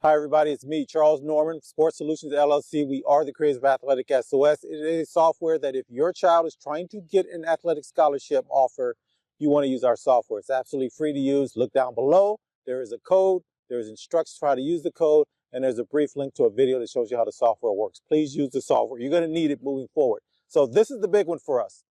Hi, everybody. It's me, Charles Norman, Sports Solutions LLC. We are the creators of AthleticSOS. It is software that if your child is trying to get an athletic scholarship offer, you want to use our software. It's absolutely free to use. Look down below. There is a code. There's instructions for how to use the code. And there's a brief link to a video that shows you how the software works. Please use the software. You're going to need it moving forward. So this is the big one for us.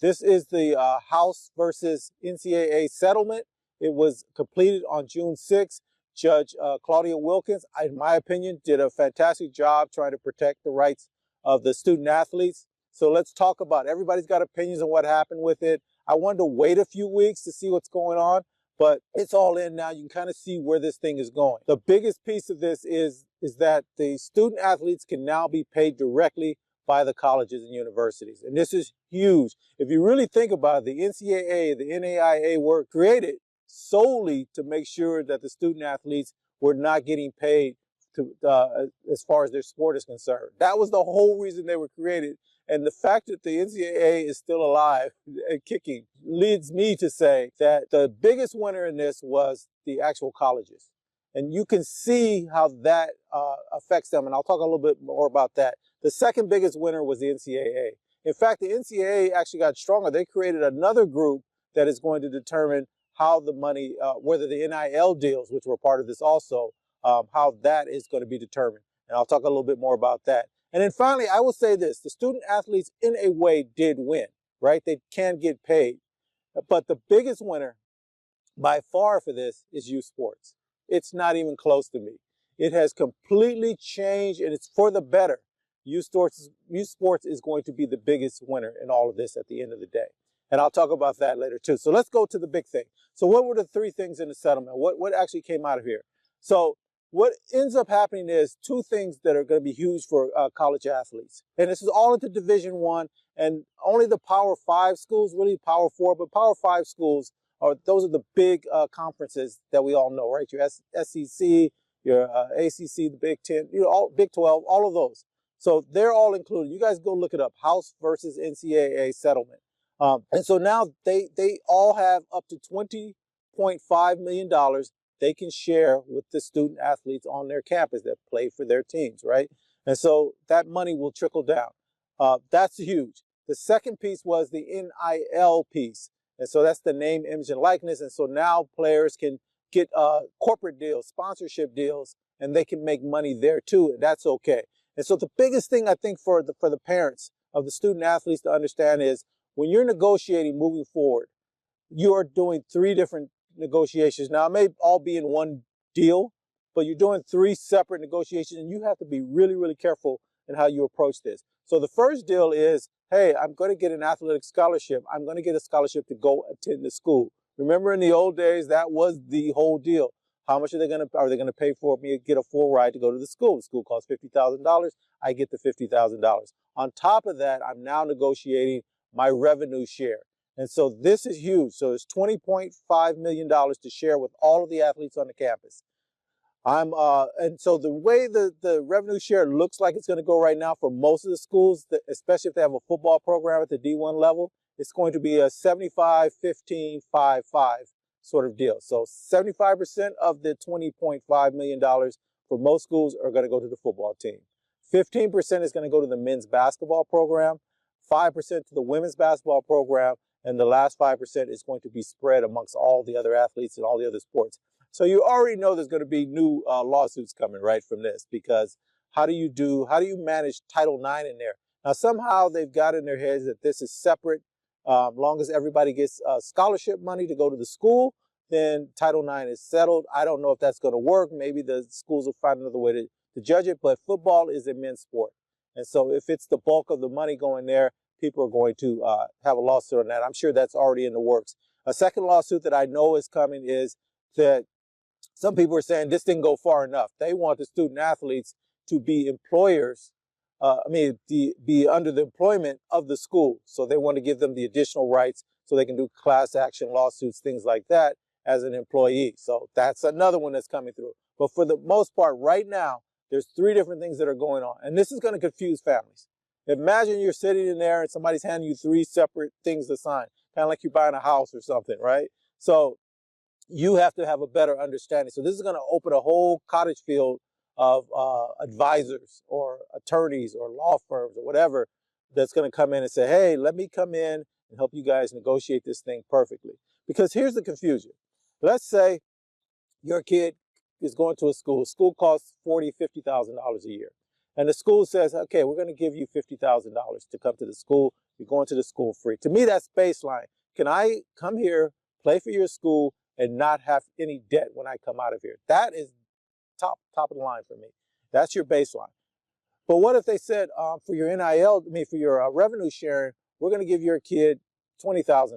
This is the House versus NCAA settlement. It was completed on June 6th. Judge Claudia Wilkins, in my opinion, did a fantastic job trying to protect the rights of the student athletes. So let's talk about it. Everybody's got opinions on what happened with it. I wanted to wait a few weeks to see what's going on, but it's all in now. You can kind of see where this thing is going. The biggest piece of this is that the student athletes can now be paid directly by the colleges and universities. And this is huge. If you really think about it, the NCAA, the NAIA were created solely to make sure that the student athletes were not getting paid to, as far as their sport is concerned. That was the whole reason they were created. And the fact that the NCAA is still alive and kicking leads me to say that the biggest winner in this was the actual colleges. And you can see how that affects them. And I'll talk a little bit more about that. The second biggest winner was the NCAA. In fact, the NCAA actually got stronger. They created another group that is going to determine how the money, whether the NIL deals, which were part of this also, how that is going to be determined. And I'll talk a little bit more about that. And then finally, I will say this, the student athletes in a way did win, right? They can get paid. But the biggest winner by far for this is youth sports. It's not even close to me. It has completely changed and it's for the better. Youth sports is going to be the biggest winner in all of this at the end of the day. And I'll talk about that later too. So let's go to the big thing. So what were the three things in the settlement? What actually came out of here? So what ends up happening is two things that are going to be huge for college athletes. And this is all into Division I, and only the Power 5 schools, really Power 4, but Power 5 schools those are the big conferences that we all know, right? Your SEC, your ACC, the Big 10, all Big 12, all of those. So they're all included. You guys go look it up, House versus NCAA settlement. And so now they all have up to $20.5 million they can share with the student athletes on their campus that play for their teams, right? And so that money will trickle down. That's huge. The second piece was the NIL piece. And so that's the name, image, and likeness. And so now players can get corporate deals, sponsorship deals, and they can make money there too. And that's okay. And so the biggest thing I think for the parents of the student athletes to understand is when you're negotiating moving forward, you are doing three different negotiations. Now, it may all be in one deal, but you're doing three separate negotiations, and you have to be really, really careful in how you approach this. So the first deal is, hey, I'm going to get an athletic scholarship. I'm going to get a scholarship to go attend the school. Remember in the old days, that was the whole deal. How much are they going to pay for me to get a full ride to go to the school? The school costs $50,000. I get the $50,000. On top of that, I'm now negotiating my revenue share. And so this is huge. So it's $20.5 million to share with all of the athletes on the campus. And so the way the revenue share looks like it's going to go right now for most of the schools, especially if they have a football program at the D1 level, it's going to be a 75-15-5-5 sort of deal. So 75% of the $20.5 million for most schools are going to go to the football team. 15% is going to go to the men's basketball program, 5% to the women's basketball program, and the last 5% is going to be spread amongst all the other athletes and all the other sports. So you already know there's going to be new lawsuits coming right from this, because how do you manage Title IX in there? Now, somehow they've got in their heads that this is separate. Long as everybody gets scholarship money to go to the school, then Title IX is settled. I don't know if that's going to work. Maybe the schools will find another way to judge it, but football is a men's sport. And so if it's the bulk of the money going there, people are going to have a lawsuit on that. I'm sure that's already in the works. A second lawsuit that I know is coming is that some people are saying this didn't go far enough. They want the student athletes to be employers, be under the employment of the school. So they want to give them the additional rights so they can do class action lawsuits, things like that as an employee. So that's another one that's coming through. But for the most part, right now, there's three different things that are going on. And this is going to confuse families. Imagine you're sitting in there and somebody's handing you three separate things to sign, kind of like you're buying a house or something, right? So you have to have a better understanding. So this is going to open a whole cottage field of advisors or attorneys or law firms or whatever that's going to come in and say, hey, let me come in and help you guys negotiate this thing perfectly. Because here's the confusion. Let's say your kid is going to a school. School costs $40,000, $50,000 a year. And the school says, okay, we're going to give you $50,000 to come to the school. You're going to the school free. To me, that's baseline. Can I come here, play for your school, and not have any debt when I come out of here? That is top of the line for me. That's your baseline. But what if they said for your NIL, for your revenue sharing, we're going to give your kid $20,000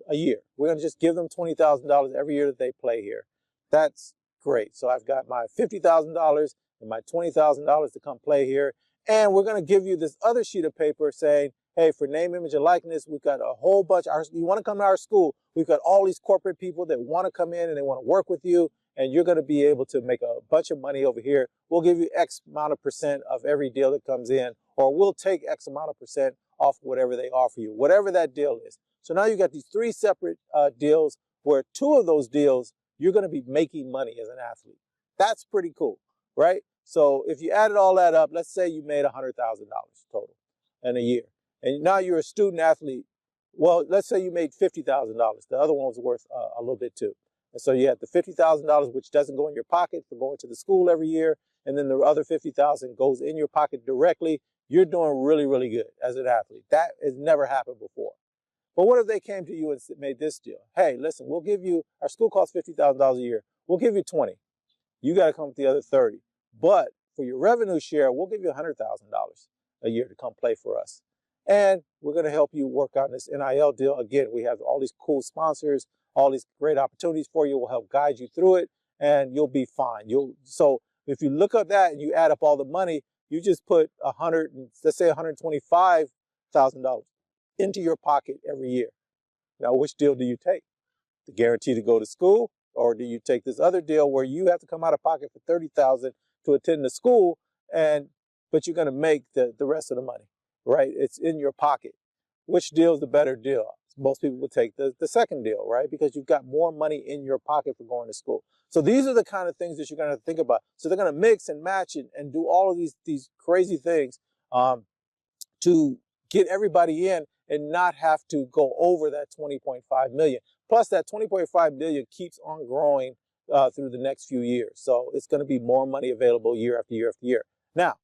a year. We're going to just give them $20,000 every year that they play here. That's great. So I've got my $50,000 and my $20,000 to come play here. And we're going to give you this other sheet of paper saying, hey, for name, image, and likeness, we've got a whole bunch. You want to come to our school? We've got all these corporate people that want to come in and they want to work with you. And you're going to be able to make a bunch of money over here. We'll give you X amount of percent of every deal that comes in, or we'll take X amount of percent off whatever they offer you, whatever that deal is. So now you got these three separate deals where two of those deals, you're going to be making money as an athlete. That's pretty cool, right? So if you added all that up, let's say you made $100,000 total in a year. And now you're a student athlete. Well, let's say you made $50,000. The other one was worth a little bit too. And so you have the $50,000, which doesn't go in your pocket for going to the school every year. And then the other $50,000 goes in your pocket directly. You're doing really, really good as an athlete. That has never happened before. But what if they came to you and made this deal? Hey, listen, we'll give you, our school costs $50,000 a year. We'll give you 20. You got to come with the other 30. But for your revenue share, we'll give you $100,000 a year to come play for us. And we're going to help you work on this NIL deal. Again, we have all these cool sponsors, all these great opportunities for you. We'll help guide you through it, and you'll be fine. So if you look up that and you add up all the money, you just put let's say $125,000 into your pocket every year. Now, which deal do you take? The guarantee to go to school, or do you take this other deal where you have to come out of pocket for $30,000 to attend the school, but you're going to make the rest of the money, right? It's in your pocket. Which deal is the better deal? Most people would take the second deal, right? Because you've got more money in your pocket for going to school. So these are the kind of things that you're going to think about. So they're going to mix and match and do all of these crazy things to get everybody in and not have to go over that 20.5 million. Plus that 20.5 million keeps on growing through the next few years. So it's going to be more money available year after year after year. Now,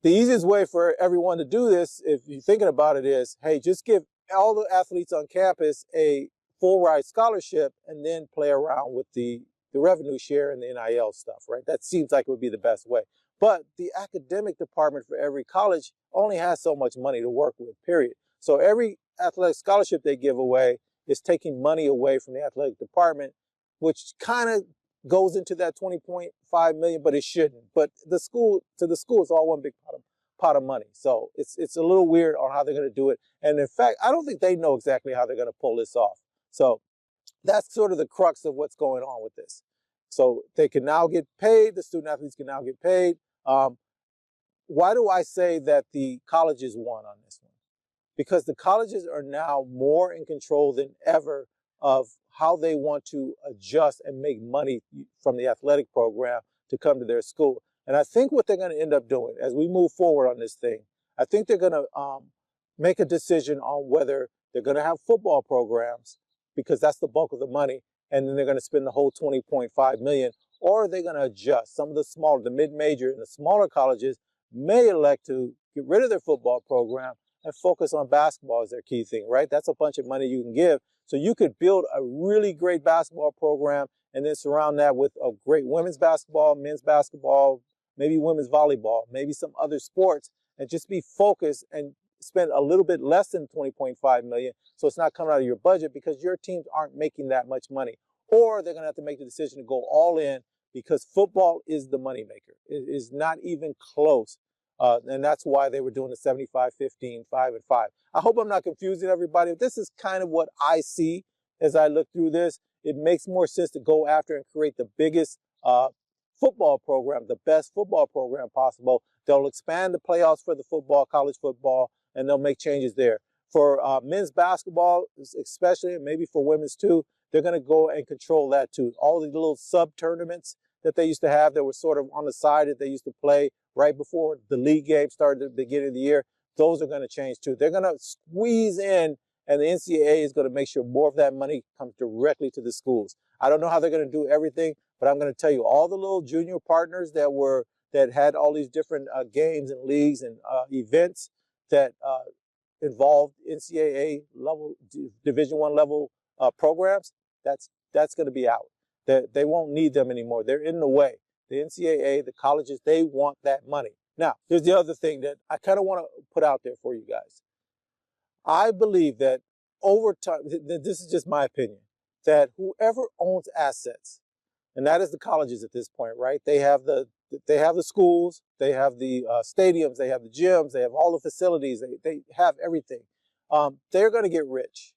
the easiest way for everyone to do this, if you're thinking about it, is, hey, just give all the athletes on campus a full ride scholarship and then play around with the revenue share and the NIL stuff, right? That seems like it would be the best way. But the academic department for every college only has so much money to work with, period. So every athletic scholarship they give away is taking money away from the athletic department, which kind of goes into that 20.5 million, but it shouldn't. But to the school, it's all one big pot of money. So it's a little weird on how they're going to do it. And in fact, I don't think they know exactly how they're going to pull this off. So that's sort of the crux of what's going on with this. So they can now get paid. The student athletes can now get paid. Why do I say that the colleges won on this one? Because the colleges are now more in control than ever of how they want to adjust and make money from the athletic program to come to their school. And I think what they're going to end up doing as we move forward on this thing, I think they're going to make a decision on whether they're going to have football programs, because that's the bulk of the money, and then they're going to spend the whole 20.5 million, or are they going to adjust? Some of the mid-major and the smaller colleges may elect to get rid of their football program and focus on basketball as their key thing, right? That's a bunch of money you can give. So you could build a really great basketball program and then surround that with a great women's basketball, men's basketball, maybe women's volleyball, maybe some other sports, and just be focused and spend a little bit less than 20.5 million. So it's not coming out of your budget because your teams aren't making that much money. Or they're going to have to make the decision to go all in because football is the moneymaker. It is not even close. And that's why they were doing the 75-15, 5-5. I hope I'm not confusing everybody. This is kind of what I see as I look through this. It makes more sense to go after and create the biggest football program, the best football program possible. They'll expand the playoffs for the football, college football, and they'll make changes there. For men's basketball, especially, and maybe for women's too, they're going to go and control that too. All the little sub-tournaments that they used to have that were sort of on the side that they used to play right before the league game started at the beginning of the year, those are going to change too. They're going to squeeze in, and the NCAA is going to make sure more of that money comes directly to the schools. I don't know how they're going to do everything, but I'm going to tell you, all the little junior partners that had all these different games and leagues and events that involved NCAA level, Division I level programs, that's going to be out. They won't need them anymore. They're in the way. The NCAA, the colleges, they want that money. Now, here's the other thing that I kind of want to put out there for you guys. I believe that over time, this is just my opinion, that whoever owns assets, and that is the colleges at this point, right? They have the schools, they have the stadiums, they have the gyms, they have all the facilities, they have everything. They're going to get rich.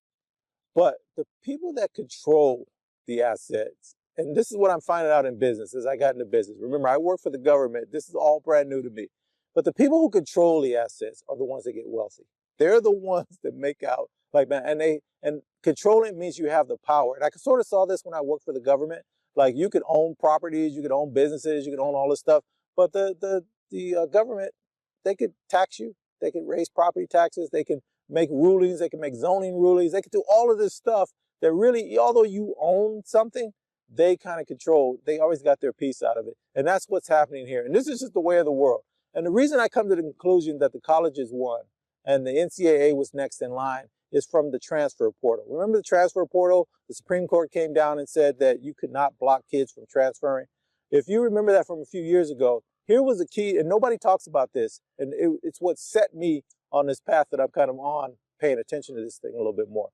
But the people that control the assets, and this is what I'm finding out in business as I got into business. Remember, I work for the government. This is all brand new to me. But the people who control the assets are the ones that get wealthy. They're the ones that make out like, man, and controlling means you have the power. And I sort of saw this when I worked for the government. Like, you could own properties, you could own businesses, you could own all this stuff. But the government, they could tax you. They could raise property taxes. They can make rulings. They can make zoning rulings. They can do all of this stuff that really, although you own something, they kind of control. They always got their piece out of it. And that's what's happening here. And this is just the way of the world. And the reason I come to the conclusion that the colleges won and the NCAA was next in line is from the transfer portal. Remember the transfer portal? The Supreme Court came down and said that you could not block kids from transferring. If you remember that from a few years ago, here was a key, and nobody talks about this, and it's what set me on this path that I'm kind of on, paying attention to this thing a little bit more.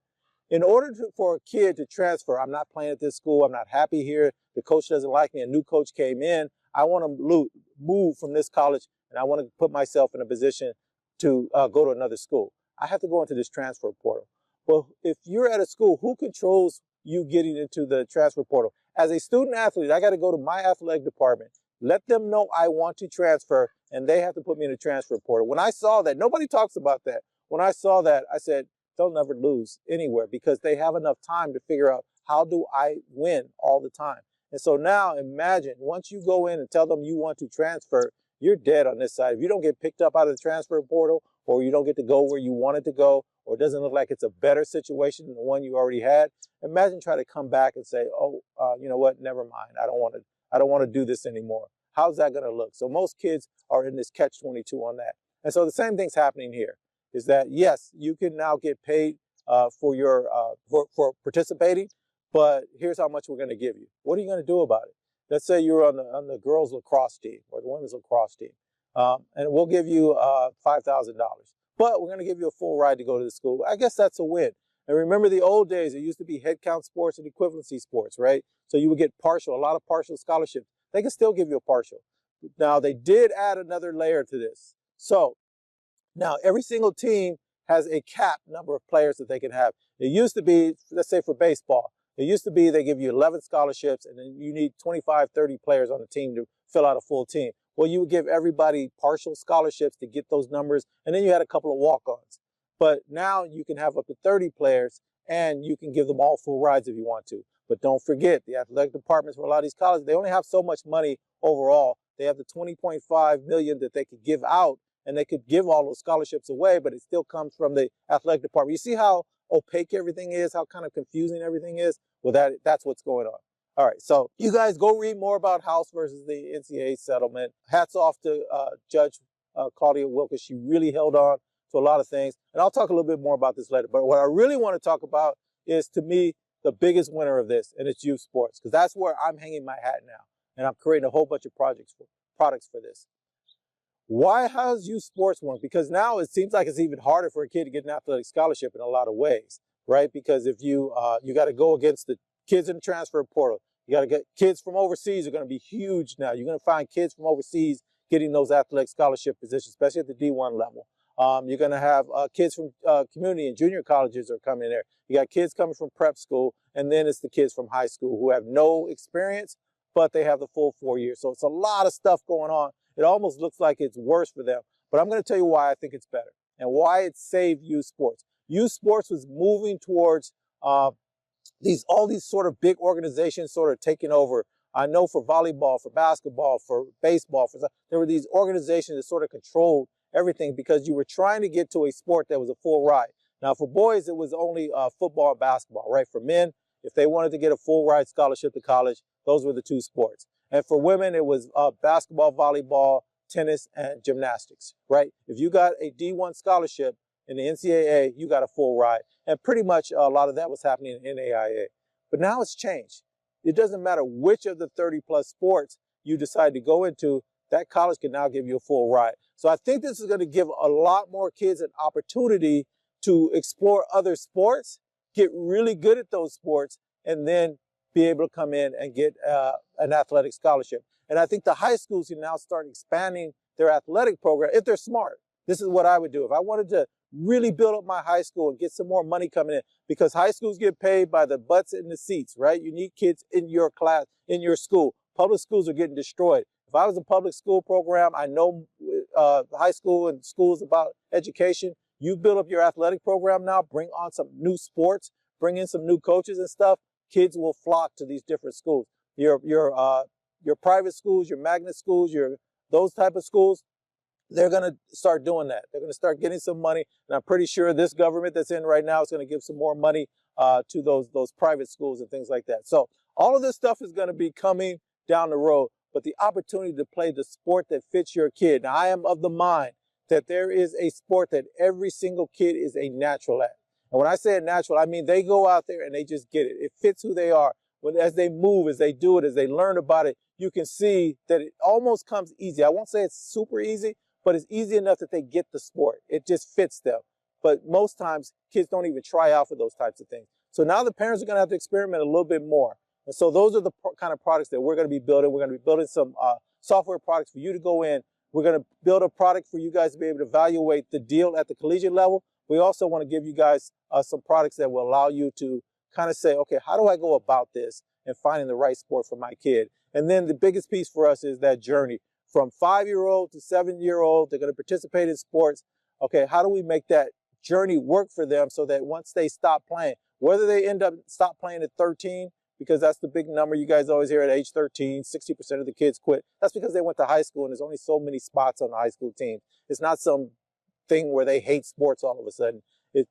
In order for a kid to transfer, I'm not playing at this school, I'm not happy here, the coach doesn't like me, a new coach came in, I want to move from this college, and I want to put myself in a position to go to another school. I have to go into this transfer portal. Well, if you're at a school, who controls you getting into the transfer portal? As a student athlete, I got to go to my athletic department, let them know I want to transfer, and they have to put me in the transfer portal. When I saw that, nobody talks about that. When I saw that, I said, they'll never lose anywhere because they have enough time to figure out, how do I win all the time? And so now imagine, once you go in and tell them you want to transfer, you're dead on this side. If you don't get picked up out of the transfer portal, or you don't get to go where you wanted to go, or it doesn't look like it's a better situation than the one you already had, imagine trying to come back and say, oh, you know what, never mind. I don't want to do this anymore. How's that going to look? So most kids are in this catch-22 on that. And so the same thing's happening here, is that, yes, you can now get paid for participating, but here's how much we're going to give you. What are you going to do about it? Let's say you're on the girls lacrosse team or the women's lacrosse team. And we'll give you $5,000. But we're going to give you a full ride to go to the school. I guess that's a win. And remember the old days, it used to be head count sports and equivalency sports, right? So you would get a lot of partial scholarships. They can still give you a partial. Now, they did add another layer to this. So now every single team has a cap number of players that they can have. It used to be, let's say for baseball, it used to be they give you 11 scholarships and then you need 25, 30 players on the team to fill out a full team. Well, you would give everybody partial scholarships to get those numbers, and then you had a couple of walk-ons. But now you can have up to 30 players, and you can give them all full rides if you want to. But don't forget, the athletic departments for a lot of these colleges, they only have so much money overall. They have the $20.5 million that they could give out, and they could give all those scholarships away, but it still comes from the athletic department. You see how opaque everything is, how kind of confusing everything is? Well, that's what's going on. All right, so you guys go read more about House versus the NCAA settlement. Hats off to Judge Claudia Wilkins. She really held on to a lot of things. And I'll talk a little bit more about this later. But what I really want to talk about is, to me, the biggest winner of this, and it's youth sports, because that's where I'm hanging my hat now. And I'm creating a whole bunch of products for this. Why has youth sports won? Because now it seems like it's even harder for a kid to get an athletic scholarship in a lot of ways, right? Because if you got to go against the kids in the transfer portal. You got to get kids from overseas are going to be huge now. You're going to find kids from overseas getting those athletic scholarship positions, especially at the D1 level. You're going to have kids from community and junior colleges are coming there. You got kids coming from prep school, and then it's the kids from high school who have no experience, but they have the full 4 years. So it's a lot of stuff going on. It almost looks like it's worse for them. But I'm going to tell you why I think it's better and why it saved youth sports. Youth sports was moving towards all these sort of big organizations sort of taking over. I know for volleyball, for basketball, for baseball, there were these organizations that sort of controlled everything because you were trying to get to a sport that was a full ride. Now, for boys, it was only football and basketball, right? For men, if they wanted to get a full ride scholarship to college, those were the two sports. And for women, it was basketball, volleyball, tennis, and gymnastics, right? If you got a D1 scholarship in the NCAA, you got a full ride. And pretty much a lot of that was happening in NAIA. But now it's changed. It doesn't matter which of the 30-plus sports you decide to go into, that college can now give you a full ride. So I think this is going to give a lot more kids an opportunity to explore other sports, get really good at those sports, and then be able to come in and get an athletic scholarship. And I think the high schools can now start expanding their athletic program if they're smart. This is what I would do. If I wanted to really build up my high school and get some more money coming in, because high schools get paid by the butts in the seats, right? You need kids in your class, in your school. Public schools are getting destroyed. If I was a public school program, I know high school and schools about education. You build up your athletic program now, bring on some new sports, bring in some new coaches and stuff. Kids will flock to these different schools. Your private schools, your magnet schools, those type of schools, they're going to start doing that. They're going to start getting some money. And I'm pretty sure this government that's in right now is going to give some more money to those private schools and things like that. So all of this stuff is going to be coming down the road. But the opportunity to play the sport that fits your kid. Now, I am of the mind that there is a sport that every single kid is a natural at. And when I say a natural, I mean they go out there and they just get it. It fits who they are. As they move, as they do it, as they learn about it, you can see that it almost comes easy. I won't say it's super easy, but it's easy enough that they get the sport. It just fits them. But most times, kids don't even try out for those types of things. So now the parents are going to have to experiment a little bit more. And so those are the kind of products that we're going to be building. We're going to be building some software products for you to go in. We're going to build a product for you guys to be able to evaluate the deal at the collegiate level. We also want to give you guys some products that will allow you to kind of say, okay, how do I go about this and finding the right sport for my kid? And then the biggest piece for us is that journey from 5-year-old to 7-year-old. They're going to participate in sports. Okay, how do we make that journey work for them so that once they stop playing, whether they end up stop playing at 13, because that's the big number you guys always hear at age 13, 60% of the kids quit. That's because they went to high school and there's only so many spots on the high school team. It's not some thing where they hate sports all of a sudden.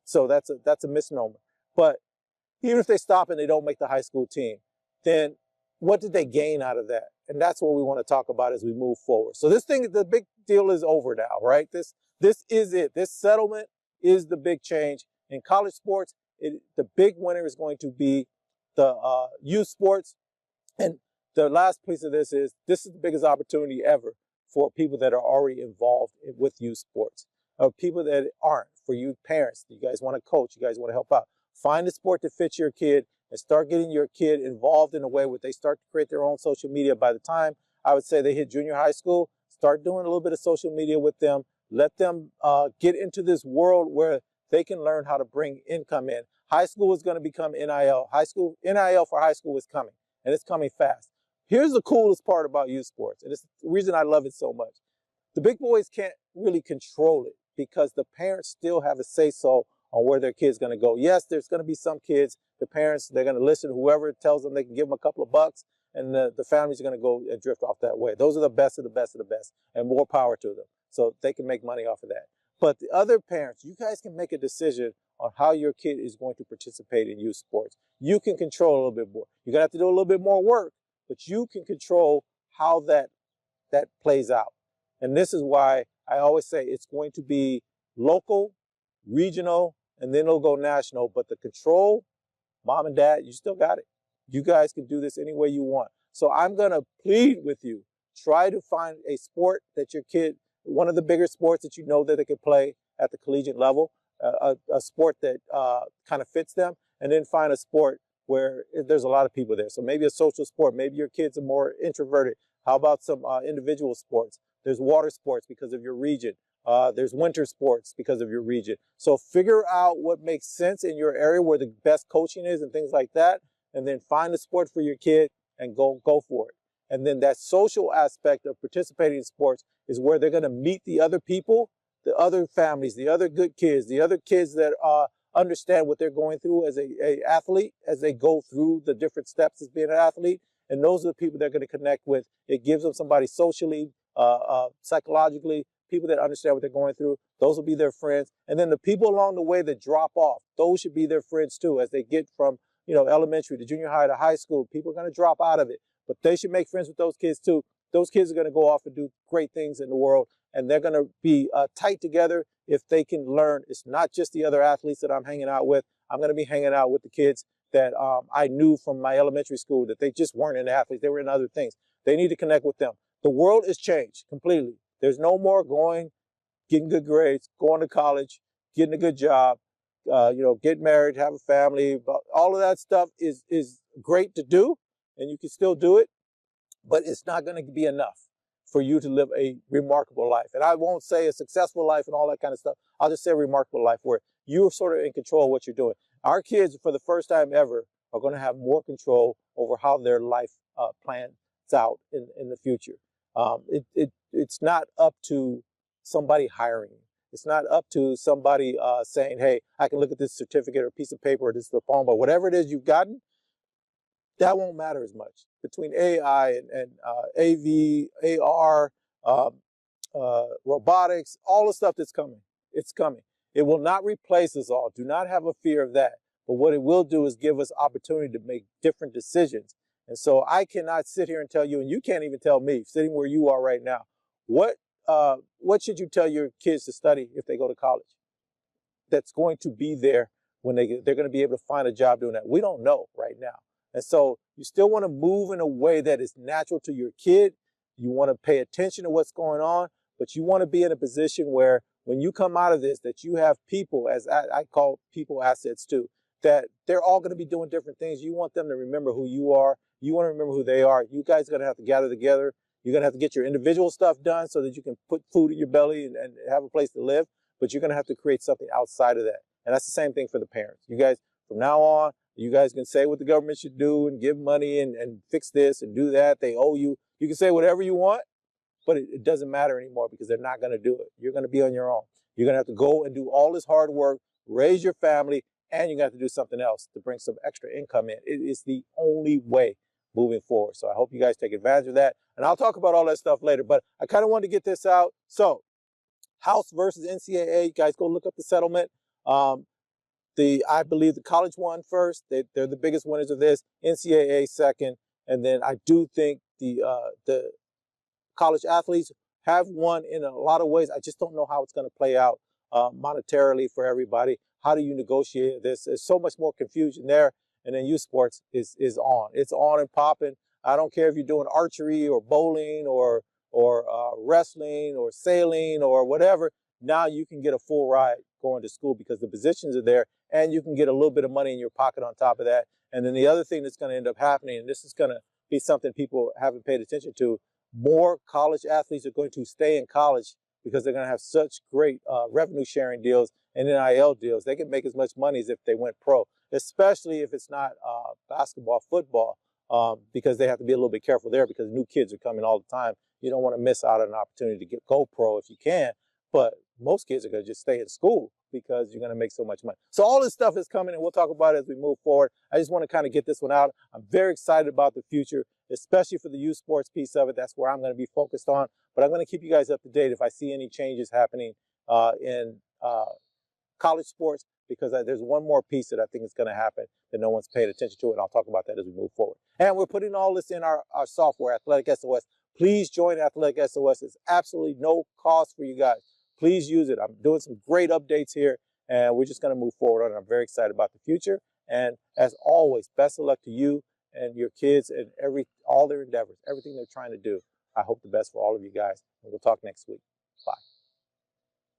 So that's a misnomer. But even if they stop and they don't make the high school team, then what did they gain out of that? And that's what we want to talk about as we move forward. So the big deal is over now, right? This is it. This settlement is the big change. In college sports, the big winner is going to be the youth sports. And the last piece of this is the biggest opportunity ever for people that are already involved with youth sports. People that aren't, for you parents, you guys want to coach, you guys want to help out. Find a sport that fits your kid and start getting your kid involved in a way where they start to create their own social media. By the time I would say they hit junior high school, start doing a little bit of social media with them. Let them get into this world where they can learn how to bring income in. High school is going to become NIL. NIL for high school is coming, and it's coming fast. Here's the coolest part about youth sports, and it's the reason I love it so much. The big boys can't really control it because the parents still have a say-so on where their kid's going to go. Yes, there's going to be some kids, the parents, they're going to listen to whoever tells them they can give them a couple of bucks, and the families are going to go and drift off that way. Those are the best of the best of the best, and more power to them. So they can make money off of that. But the other parents, you guys can make a decision on how your kid is going to participate in youth sports. You can control a little bit more. You're going to have to do a little bit more work, but you can control how that plays out. And this is why I always say it's going to be local, regional, and then it'll go national. But the control, mom and dad, you still got it. You guys can do this any way you want. So I'm going to plead with you. Try to find a sport that your kid, one of the bigger sports that you know that they can play at the collegiate level, a sport that kind of fits them, and then find a sport where there's a lot of people there. So maybe a social sport. Maybe your kids are more introverted. How about some individual sports? There's water sports because of your region. There's winter sports because of your region. So figure out what makes sense in your area where the best coaching is and things like that, and then find a sport for your kid and go for it. And then that social aspect of participating in sports is where they're going to meet the other people, the other families, the other good kids, the other kids that understand what they're going through as a athlete, as they go through the different steps as being an athlete. And those are the people they're going to connect with. It gives them somebody socially, psychologically, people that understand what they're going through. Those will be their friends. And then the people along the way that drop off, those should be their friends too, as they get from, elementary to junior high to high school. People are going to drop out of it, but they should make friends with those kids too. Those kids are going to go off and do great things in the world, and they're going to be tight together if they can learn. It's not just the other athletes that I'm hanging out with. I'm going to be hanging out with the kids that I knew from my elementary school that they just weren't into athletes. They were in other things. They need to connect with them. The world has changed completely. There's no more getting good grades, going to college, getting a good job, get married, have a family. But all of that stuff is great to do, and you can still do it, but it's not going to be enough for you to live a remarkable life. And I won't say a successful life and all that kind of stuff. I'll just say a remarkable life where you're sort of in control of what you're doing. Our kids, for the first time ever, are going to have more control over how their life plans out in the future. It's not up to somebody hiring you. It's not up to somebody saying, hey, I can look at this certificate or piece of paper or this diploma, whatever it is you've gotten. That won't matter as much. Between AI and AV, AR, robotics, all the stuff that's coming, it's coming. It will not replace us all. Do not have a fear of that. But what it will do is give us opportunity to make different decisions. And so I cannot sit here and tell you, and you can't even tell me, sitting where you are right now, what should you tell your kids to study if they go to college? That's going to be there when they're going to be able to find a job doing that. We don't know right now. And so you still want to move in a way that is natural to your kid. You want to pay attention to what's going on, but you want to be in a position where when you come out of this, that you have people, as I call people assets too, that they're all going to be doing different things. You want them to remember who you are. You want to remember who they are. You guys are going to have to gather together. You're going to have to get your individual stuff done so that you can put food in your belly and have a place to live, but you're going to have to create something outside of that. And that's the same thing for the parents. You guys, from now on, you guys can say what the government should do and give money and fix this and do that. They owe you. You can say whatever you want, but it doesn't matter anymore because they're not going to do it. You're going to be on your own. You're going to have to go and do all this hard work, raise your family, and you're going to have to do something else to bring some extra income in. It is the only way moving forward. So I hope you guys take advantage of that. And I'll talk about all that stuff later, but I kind of wanted to get this out. So House versus NCAA, you guys go look up the settlement. I believe the college won first. They're the biggest winners of this. NCAA second, and then I do think the college athletes have won in a lot of ways. I just don't know how it's going to play out monetarily for everybody. How do you negotiate this? There's so much more confusion there. And then youth sports is on. It's on and popping. I don't care if you're doing archery or bowling or wrestling or sailing or whatever. Now you can get a full ride going to school because the positions are there, and you can get a little bit of money in your pocket on top of that. And then the other thing that's going to end up happening, and this is going to be something people haven't paid attention to, more college athletes are going to stay in college because they're going to have such great revenue sharing deals and NIL deals. They can make as much money as if they went pro, especially if it's not basketball, football, because they have to be a little bit careful there because new kids are coming all the time. You don't want to miss out on an opportunity to go pro if you can, but most kids are going to just stay in school because you're going to make so much money. So all this stuff is coming, and we'll talk about it as we move forward. I just want to kind of get this one out. I'm very excited about the future, especially for the youth sports piece of it. That's where I'm going to be focused on. But I'm going to keep you guys up to date if I see any changes happening in college sports, because there's one more piece that I think is going to happen that no one's paying attention to, and I'll talk about that as we move forward. And we're putting all this in our software, AthleticSOS. Please join AthleticSOS. It's absolutely no cost for you guys. Please use it. I'm doing some great updates here, and we're just going to move forward on it. I'm very excited about the future. And as always, best of luck to you and your kids and all their endeavors, everything they're trying to do. I hope the best for all of you guys. And we'll talk next week. Bye.